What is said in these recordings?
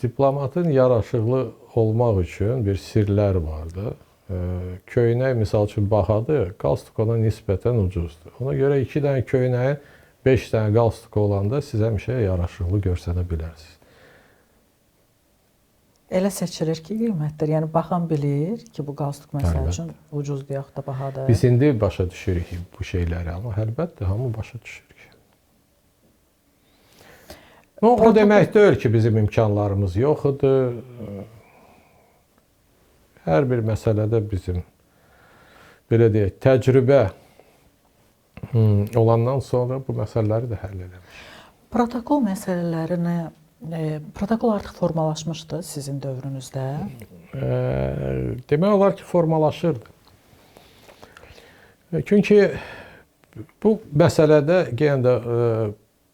diplomatın yaraşıqlı olmaq üçün bir sirlər vardı. Köynək misal üçün bahadır, qalstuk ona nisbətən ucuzdur. Ona görə 2 dənə köynəyin 5 dənə qalstuk olanda siz həmişə yaraşıqlı görsənə bilərsiniz. Elə seçilir ki, qiymətdir. Yəni baxan bilir ki, bu qalstuk məsəl üçün ucuzdur yaxud da bahadır. Biz indi başa düşürük bu şeyləri, amma əlbəttə hamı başa düşür ki. O demək deyil ki, bizim imkanlarımız yox idi. Hər bir məsələdə bizim, belə deyək, təcrübə olandan sonra bu məsələləri də həll eləmiş. Protokol məsələlərini, protokol artıq formalaşmışdı sizin dövrünüzdə? Demək olar ki, formalaşırdı. Çünki bu məsələdə yenə də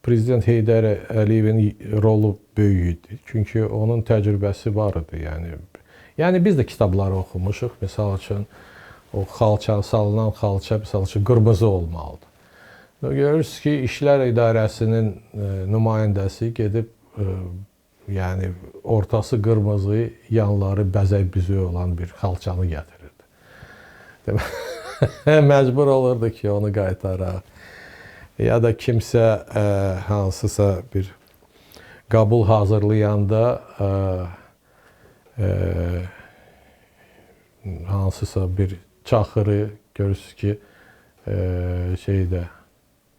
Prezident Heydər Əliyevin rolu böyük idi. Çünki onun təcrübəsi var idi. Yəni biz də kitabları oxumuşuq. Məsəl üçün o xalça, salınan xalça misal üçün qırmızı olmalıdır. Görürsünüz ki, İşlər İdarəsinin nümayəndəsi gedib yəni ortası qırmızı, yanları bəzək-büzük olan bir xalçanı gətirirdi. Məcbur olurdu ki, onu qaytaraq. Ya da kimsə hansısa bir qəbul hazırlayanda hansısa bir çaxırı görürsünüz ki,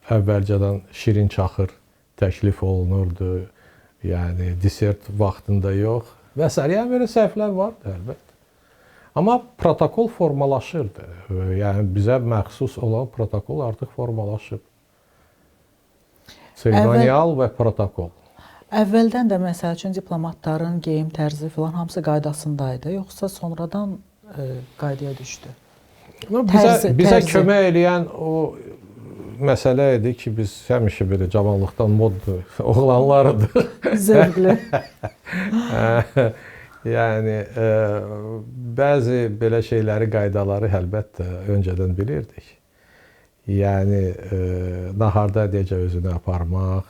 əvvəlcədən şirin çaxır təklif olunurdu. Yəni desert vaxtında yox və s. Yəni belə səhvlər vardı əlbəttə. Amma protokol formalaşırdı. Yəni bizə məxsus olan protokol artıq formalaşıb. Seremonial və protokol. Əvvəldən də məsəl üçün diplomatların geyim tərzi filan hamısı qaydasındaydı, yoxsa sonradan qaydaya düşdü? Bizə kömək eləyən o məsələ idi ki, biz həmişə belə cavanlıqdan moddur, oğlanlardır. Zövqlü. Yəni bəzi belə şeyləri, qaydaları əlbəttə öncədən bilirdik. Yəni naharda necə özünü aparmaq,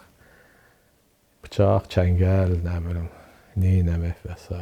bıçaq, çəngəl, nə bilim, neynəmək və s.